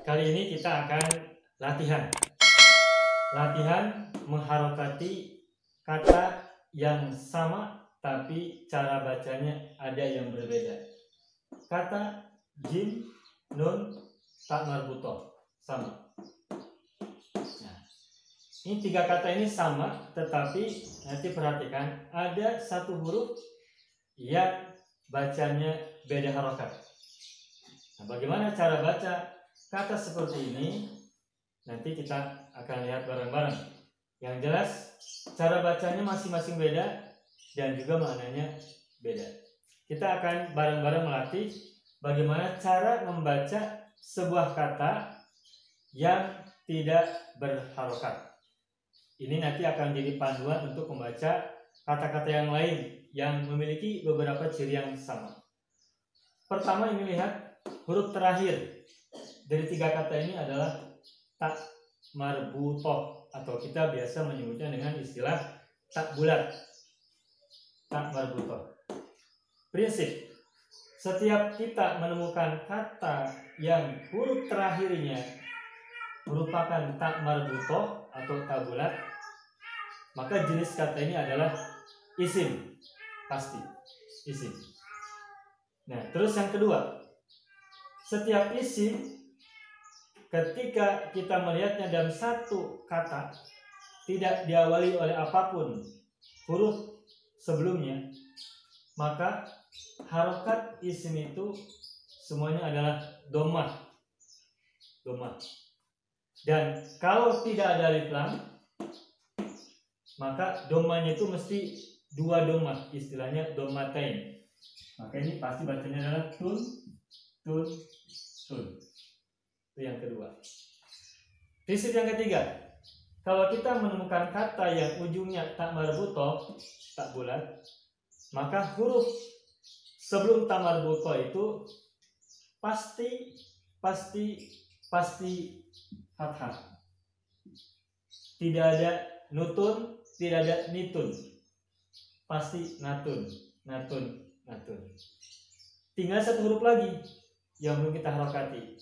kali ini kita akan latihan mengharokati kata yang sama tapi cara bacanya ada yang berbeda. Kata jim, nun, ta marbutoh sama. Nah, ini tiga kata ini sama, tetapi nanti perhatikan ada satu huruf yang bacanya beda harokat. Nah, bagaimana cara baca kata seperti ini? Nanti kita akan lihat bareng-bareng. Yang jelas cara bacanya masing-masing beda dan juga maknanya beda. Kita akan bareng-bareng melatih bagaimana cara membaca sebuah kata yang tidak berharokat. Ini nanti akan jadi panduan untuk membaca kata-kata yang lain yang memiliki beberapa ciri yang sama. Pertama, ini lihat huruf terakhir dari tiga kata ini adalah tak marbutoh, atau kita biasa menyebutnya dengan istilah tak bulat. Tak marbutoh. Prinsip, setiap kita menemukan kata yang huruf terakhirnya merupakan tak marbutoh atau tak bulat, maka jenis kata ini adalah isim, pasti isim. Nah, terus yang kedua, setiap isim ketika kita melihatnya dalam satu kata tidak diawali oleh apapun huruf sebelumnya, maka harokat isim itu semuanya adalah dhammah. Dan kalau tidak ada alif lam, maka dhammahnya itu mesti dua dhammah, istilahnya dhammatain. Maka ini pasti bacanya adalah tun. Itu yang kedua. Prinsip yang ketiga, kalau kita menemukan kata yang ujungnya tak marbutoh, tak bulat, maka huruf sebelum tak marbutoh itu pasti fathah. Tidak ada nutun, tidak ada nitun. Pasti natun. Tinggal satu huruf lagi yang belum kita harokati.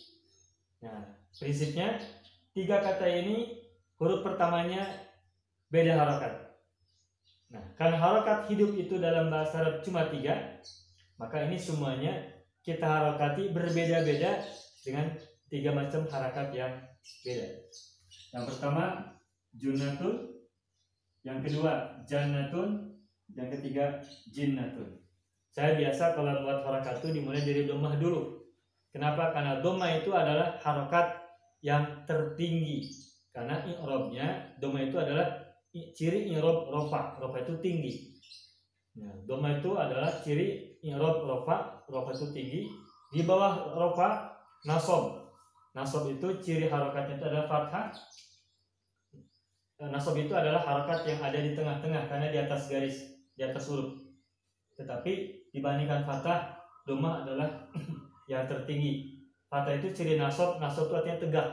Nah, prinsipnya tiga kata ini huruf pertamanya beda harokat. Nah, karena harokat hidup itu dalam bahasa Arab cuma tiga, maka ini semuanya kita harokati berbeda-beda dengan tiga macam harakat yang beda. Yang pertama junnatun, yang kedua jannatun, yang ketiga jinnatun. Saya biasa kalau buat harokat itu dimulai dari dhammah dulu. Kenapa? Karena dhammah itu adalah harokat yang tertinggi. Karena i'rabnya dhammah itu adalah ciri i'rab rofa. Rofa itu tinggi. Nah, dhammah itu adalah ciri i'rab rofa. Rofa itu tinggi. Di bawah rofa nasab. Nasab itu ciri harokatnya itu adalah fathah. Nasab itu adalah harokat yang ada di tengah-tengah karena di atas garis, di atas huruf. Tetapi dibandingkan fathah, dhammah adalah yang tertinggi. Fathah itu ciri nasab itu artinya tegak.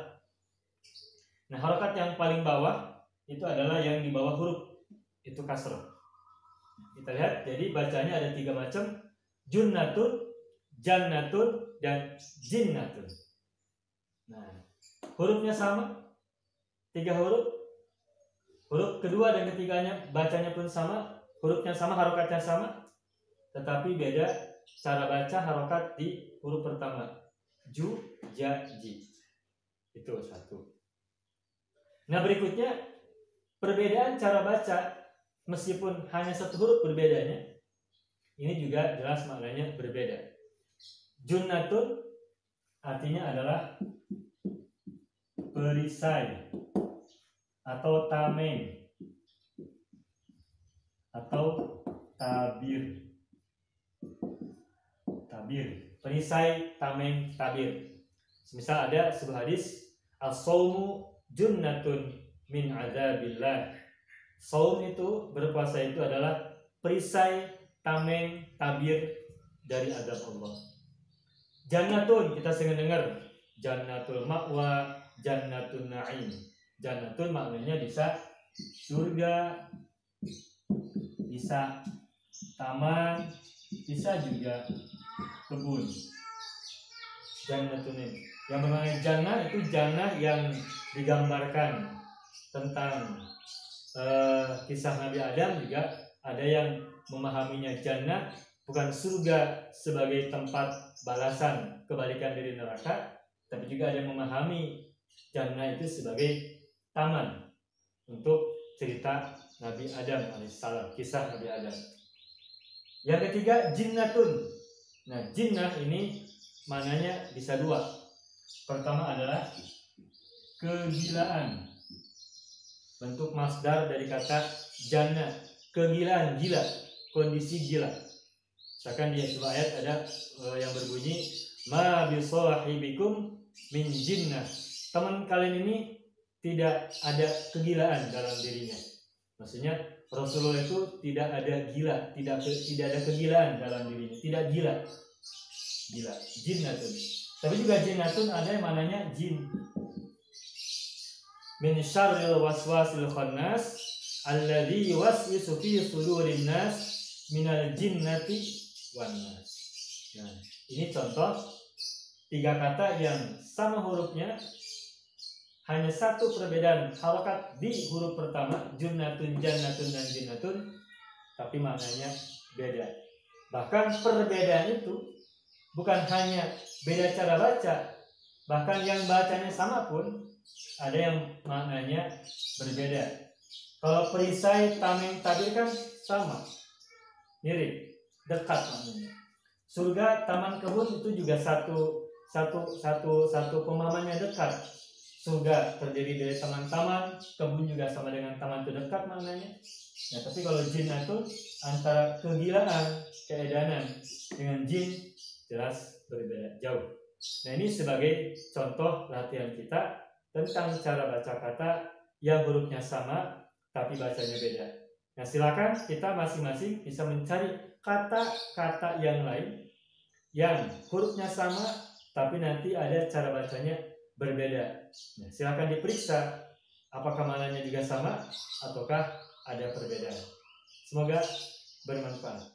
Nah, harokat yang paling bawah itu adalah yang di bawah huruf, itu kasrah. Kita lihat, jadi bacanya ada tiga macam: junnatun, jannatun, dan jinnatun. Nah, hurufnya sama, tiga huruf. Huruf kedua dan ketiganya bacanya pun sama, hurufnya sama, harokatnya sama, tetapi beda cara baca harokat di huruf pertama. Ju, ja, ji. Itu satu. Nah, berikutnya perbedaan cara baca meskipun hanya satu huruf berbedanya, ini juga jelas maknanya berbeda. Junnatun artinya adalah perisai atau tameng atau tabir. Perisai, tameng, tabir. Misal ada sebuah hadis, as-shaumu junnatun min adzabillah. Saum itu, berpuasa itu adalah perisai, tameng, tabir dari azab Allah. Jannatun, kita sering dengar jannatul ma'wa, jannatun na'im. Jannatun maknanya bisa surga, bisa taman, bisa juga kebun. Jannatun ini. Yang bermakna jannah itu jannah yang digambarkan tentang kisah Nabi Adam. Juga ada yang memahaminya jannah bukan surga sebagai tempat balasan kebalikan dari neraka, tapi juga ada yang memahami jannah itu sebagai taman untuk cerita Nabi Adam alaihissalam, kisah Nabi Adam. Yang ketiga jinnatun. Nah, jinnah ini maknanya bisa dua. Pertama adalah kegilaan, bentuk masdar dari kata jannah, kegilaan, gila, kondisi gila. Misalkan di sebuah ayat ada yang berbunyi ma bisahibikum min jinnah. Teman kalian ini tidak ada kegilaan dalam dirinya. Maksudnya Rasulullah itu tidak ada gila, tidak ada kegilaan dalam dirinya, tidak gila. Gila, jinnatun. Tapi juga jinnatun ada yang maknanya jin. Min syarril waswasil khannas alladzi yuwaswisu fi sudurin nas minal jinnati wan nas. Nah, ini contoh tiga kata yang sama hurufnya, hanya satu perbedaan harokat di huruf pertama, junnatun, jannatun, dan jinnatun, tapi maknanya beda. Bahkan perbedaan itu bukan hanya beda cara baca, bahkan yang bacanya sama pun ada yang maknanya berbeda. Kalau perisai, tameng, tabir kan sama, mirip, dekat maknanya. Surga, taman, kebun itu juga satu pemahamannya dekat. Surga terdiri dari taman-taman, kebun juga sama dengan taman itu dekat maknanya. Nah, tapi kalau jinnatun antara kegilaan, keedanan dengan jin jelas berbeda jauh. Nah, ini sebagai contoh latihan kita tentang cara baca kata yang hurufnya sama tapi bacanya beda. Nah, silakan kita masing-masing bisa mencari kata-kata yang lain yang hurufnya sama tapi nanti ada cara bacanya berbeda. Nah, silakan diperiksa apakah maknanya juga sama ataukah ada perbedaan. Semoga bermanfaat.